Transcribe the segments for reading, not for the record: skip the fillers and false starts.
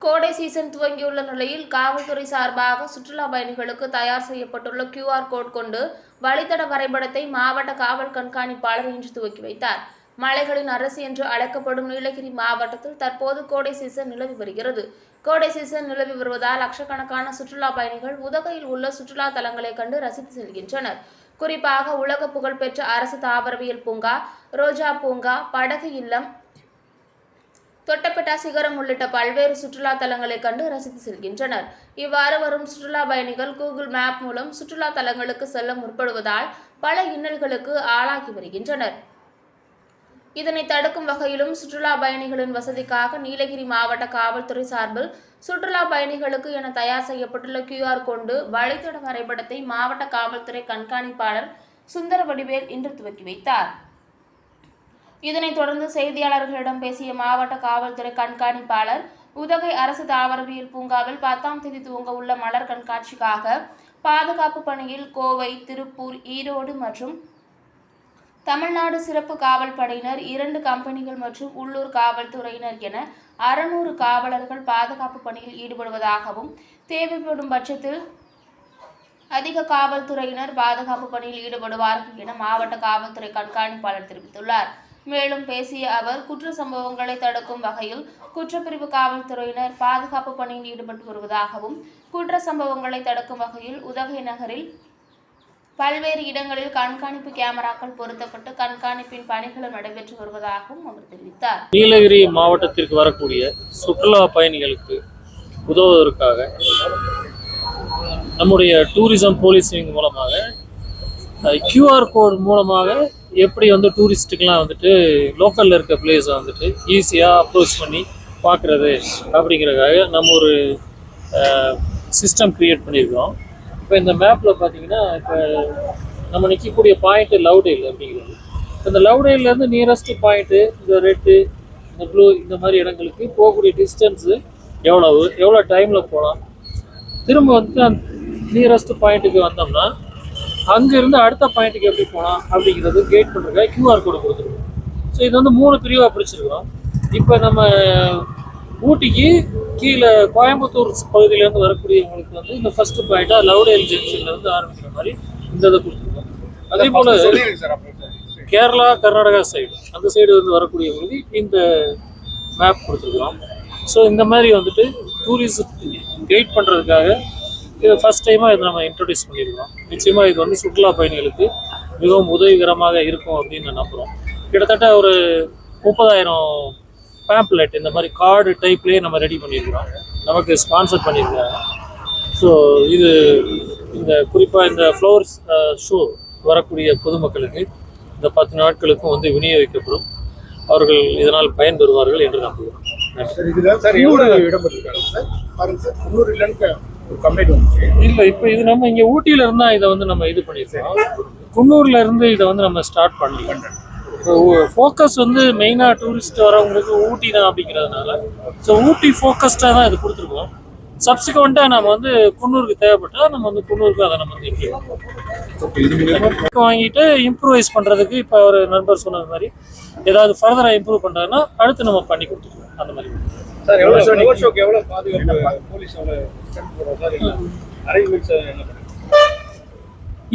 கோடை சீசன் துவங்கியுள்ள நிலையில் காவல்துறை சார்பாக சுற்றுலா பயணிகளுக்கு தயார் செய்யப்பட்டுள்ள QR கோட் கொண்டு வழித்தட வரைபடத்தை மாவட்ட காவல் கண்காணிப்பாளர் இன்று துவக்கி வைத்தார். மலைகளின் அரசு என்று அழைக்கப்படும் நீலகிரி மாவட்டத்தில் தற்போது கோடை சீசன் நிலவி வருகிறது. கோடை சீசன் நிலவி வருவதால் லட்சக்கணக்கான சுற்றுலா பயணிகள் உதகையில் உள்ள சுற்றுலா தலங்களை கண்டு ரசித்து செல்கின்றனர். குறிப்பாக உலக புகழ்பெற்ற அரசு தாவரவியல் பூங்கா, ரோஜா பூங்கா, படகு இல்லம், தொட்டபெட்டா சிகரம் உள்ளிட்ட பல்வேறு சுற்றுலா தலங்களை கண்டு ரசித்து செல்கின்றனர். இவ்வாறு வரும் சுற்றுலா பயணிகள் கூகுள் மேப் மூலம் சுற்றுலா தலங்களுக்கு செல்ல முற்படுவதால் பல இன்னல்களுக்கு ஆளாகி வருகின்றனர். இதனை தடுக்கும் வகையிலும் சுற்றுலா பயணிகளின் வசதிக்காக நீலகிரி மாவட்ட காவல்துறை சார்பில் சுற்றுலா பயணிகளுக்கு என தயார் செய்யப்பட்டுள்ள QR கொண்டு வழித்தட வரைபடத்தை மாவட்ட காவல்துறை கண்காணிப்பாளர் சுந்தர வடிவேல் இன்று துவக்கி வைத்தார். இதனைத் தொடர்ந்து செய்தியாளர்களிடம் பேசிய மாவட்ட காவல்துறை கண்காணிப்பாளர், உதகை அரசு தாவரவியல் பூங்காவில் 10ஆம் தேதி துவங்க உள்ள மலர் கண்காட்சிக்காக பாதுகாப்பு பணியில் கோவை, திருப்பூர், ஈரோடு மற்றும் தமிழ்நாடு சிறப்பு காவல் படையினர், 2 கம்பெனிகள் மற்றும் உள்ளூர் காவல்துறையினர் என 600 காவலர்கள் பாதுகாப்பு பணியில் ஈடுபடுவதாகவும், தேவைப்படும் பட்சத்தில் அதிக காவல்துறையினர் பாதுகாப்பு பணியில் ஈடுபடுவார்கள் என மாவட்ட காவல்துறை கண்காணிப்பாளர் தெரிவித்துள்ளார். மேலும் பேசிய அவர், குற்ற சம்பவங்களை தடுக்கும் வகையில் குற்றப்பிரிவு காவல்துறையினர் பாதுகாப்பு பணியில் ஈடுபட்டு வருவதாகவும், குற்ற சம்பவங்களை தடுக்கும் வகையில் உதகை நகரில் பல்வேறு இடங்களில் கண்காணிப்பு கேமராக்கள் பொருத்தப்பட்டு கண்காணிப்பின் பணிகளும் நடைபெற்று வருவதாகவும் அவர் தெரிவித்தார். நீலகிரி மாவட்டத்திற்கு வரக்கூடிய சுற்றுலா பயணிகளுக்கு உதவுவதற்காக நம்முடைய டூரிசம் போலீசிங் மூலமாக QR கோட் மூலமாக எப்படி டூரிஸ்ட்டுக்கெலாம் லோக்கலில் இருக்க பிளேஸை ஈஸியாக அப்ரோச் பண்ணி பார்க்குறது அப்படிங்கிறதுக்காக நம்ம ஒரு சிஸ்டம் க்ரியேட் பண்ணியிருக்கோம். இப்போ இந்த மேப்பில் பார்த்தீங்கன்னா, இப்போ நம்ம நிற்கக்கூடிய பாயிண்ட்டு லவ்டேல் அப்படிங்கிறது. இந்த லவ்டேல்லேருந்து நியரஸ்ட் பாயிண்ட்டு இந்த ரெட்டு, இந்த ப்ளூ, இந்த மாதிரி இடங்களுக்கு போகக்கூடிய டிஸ்டன்ஸு எவ்வளோ டைமில் போகலாம், திரும்ப அந்த நியரஸ்ட் பாயிண்ட்டுக்கு வந்தோம்னா அங்கேருந்து அடுத்த பாயிண்ட்டுக்கு எப்படி போகலாம் அப்படிங்கிறது கைட் பண்ணுறதுக்காக QR கோடு கொடுத்துருக்கோம். ஸோ இது 3 பிரிவாக பிடிச்சிருக்கிறோம். இப்போ நம்ம ஊட்டிக்கு கீழே கோயம்புத்தூர் பகுதியிலேருந்து வரக்கூடியவங்களுக்கு இந்த ஃபர்ஸ்ட் பாயிண்ட்டாக லவ்டேல் ஜங்ஷன்லேருந்து ஆரம்பிக்கிற மாதிரி இந்த இதை கொடுத்துருக்கோம். அதே போல் கேரளா, கர்நாடகா சைடு, அந்த சைடு வரக்கூடியவங்களுக்கு இந்த மேப் கொடுத்துருக்குறோம். ஸோ இந்த மாதிரி டூரிஸ்ட் கைட் பண்ணுறதுக்காக இது ஃபர்ஸ்ட் டைமாக இதை நம்ம இன்ட்ரடியூஸ் பண்ணியிருக்கோம். நிச்சயமாக இது சுற்றுலா பயணிகளுக்கு மிகவும் உதவிகரமாக இருக்கும் அப்படின்னு நான் நம்புகிறோம். கிட்டத்தட்ட ஒரு 30,000 பேம்ப்லெட் இந்த மாதிரி கார்டு டைப்லேயே நம்ம ரெடி பண்ணியிருக்கிறோம். நமக்கு ஸ்பான்சர் பண்ணியிருக்காங்க. ஸோ இது குறிப்பாக இந்த ஃப்ளவர்ஸ் ஷோ வரக்கூடிய பொதுமக்களுக்கு இந்த 10 நாட்களுக்கும் விநியோகிக்கப்படும். அவர்கள் இதனால் பயன்பெறுவார்கள் என்று நம்புகிறோம். இல்லை, இப்போ இது நம்ம இங்கே ஊட்டியில இருந்தா இதை நம்ம இது பண்ணியிருக்கோம். குன்னூர்ல இருந்து இதை நம்ம ஸ்டார்ட் பண்ணலாம். ஃபோக்கஸ் மெயினாக டூரிஸ்ட் வரவங்களுக்கு ஊட்டி தான் அப்படிங்கிறதுனால, ஸோ ஊட்டி ஃபோக்கஸ்டாக தான் இது கொடுத்துருக்கோம். சப்சிக்வெண்ட்டாக நம்ம குன்னூருக்கு தேவைப்பட்டால் நம்ம குன்னூருக்கு அதை நம்ம வாங்கிட்டு இம்ப்ரூவைஸ் பண்ணுறதுக்கு இப்போ ஒரு நண்பர் சொன்னது மாதிரி ஏதாவது ஃபர்தராக இம்ப்ரூவ் பண்ணுறதுன்னா அடுத்து நம்ம பண்ணி கொடுத்துருக்கோம். அந்த மாதிரி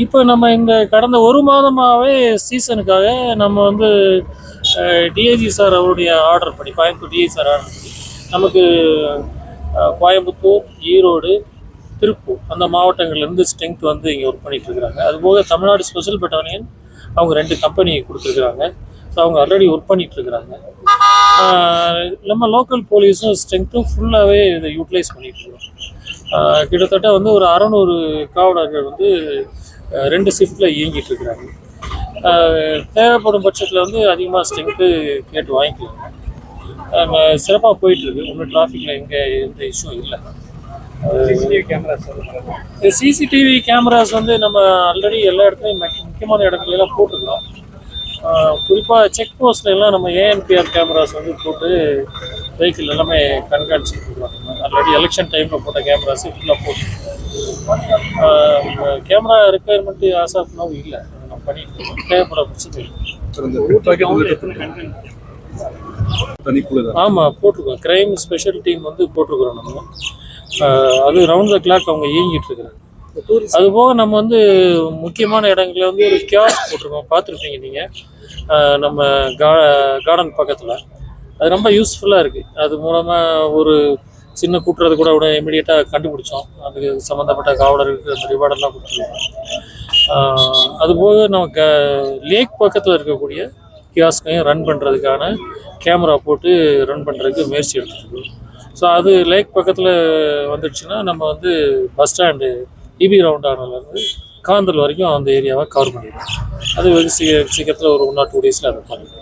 இப்போ நம்ம இந்த கடந்த 1 மாதமாகவே சீசனுக்காக நம்ம டிஐஜி சார் அவருடைய ஆர்டர் படி, கோயம்புத்தூர் டிஐஜி சார் ஆர்டர் படி நமக்கு கோயம்புத்தூர், ஈரோடு, திருப்பூர் அந்த மாவட்டங்கள்லேருந்து ஸ்ட்ரென்த் இங்கே ஒர்க் பண்ணிட்டு இருக்கிறாங்க. அதுபோக தமிழ்நாடு ஸ்பெஷல் பட்டாலியன் அவங்க 2 கம்பெனி கொடுத்துருக்குறாங்க. ஸோ அவங்க ஆல்ரெடி ஒர்க் பண்ணிட்டு இருக்கிறாங்க. நம்ம லோக்கல் போலீஸும் ஸ்ட்ரென்த்தும் ஃபுல்லாகவே இதை யூட்டிலைஸ் பண்ணிட்டு இருக்கோம். கிட்டத்தட்ட ஒரு 600 காவலர்கள் 2 ஷிஃப்டில் இயங்கிட்டு இருக்கிறாங்க. தேவைப்படும் பட்சத்தில் அதிகமாக ஸ்ட்ரென்த்து கேட்டு வாங்கிக்கலாம். நம்ம சிறப்பாக போயிட்டுருக்கு. ஒன்றும் டிராஃபிக்கில் எங்கே எந்த இஷ்யூ இல்லை. சிசிடிவி கேமராஸ் நம்ம ஆல்ரெடி எல்லா இடத்துலையும் முக்கியமான இடத்துலலாம் போட்டுருக்கோம். குறிப்பாக செக் போஸ்ட்லாம் நம்ம ANPR கேமராஸ் போட்டு வெஹிக்கிள் எல்லாமே கண்காணிச்சுட்டு இருக்காங்க. ஆல்ரெடி எலெக்ஷன் டைமில் போட்ட கேமராஸ் ஃபுல்லாக போட்டு camera requirement as of now இல்லை. நம்ம பண்ணிட்டு தேவைப்பட பட்சத்தில் தனிக்குழு தான். ஆமாம் போட்டிருக்கோம். கிரைம் ஸ்பெஷல் டீம் வந்து போட்டிருக்கிறோம் நம்ம. அது ரவுண்ட் த கிளாக் அவங்க இயங்கிட்டு இருக்கிறாங்க. அதுபோக நம்ம வந்து முக்கியமான இடங்களில் வந்து ஒரு கியாஸ் போட்டிருக்கோம், பார்த்துருப்பீங்க நீங்கள். நம்ம கார்டன் பக்கத்தில் அது ரொம்ப யூஸ்ஃபுல்லாக இருக்குது. அது மூலமாக ஒரு சின்ன கூட்டுறது கூட இமீடியட்டாக கண்டுபிடிச்சோம். அதுக்கு சம்மந்தப்பட்ட காவலருக்கு அந்த ரிவார்டெல்லாம் கொடுத்துருக்கோம். அதுபோக நம்ம லேக் பக்கத்தில் இருக்கக்கூடிய கியாஸ்கையும் ரன் பண்ணுறதுக்கான கேமரா போட்டு ரன் பண்ணுறதுக்கு முயற்சி எடுத்துருக்கோம். ஸோ அது லேக் பக்கத்தில் வந்துடுச்சுன்னா நம்ம வந்து பஸ் ஸ்டாண்டு இபி ரவுண்டானிலேருந்து காந்தல் வரைக்கும் அந்த ஏரியாவை கவர் பண்ணிடுவோம். அது வெகு சீக்கிரத்தில் ஒரு 1 or 2 days அதை பண்ணிடுவோம்.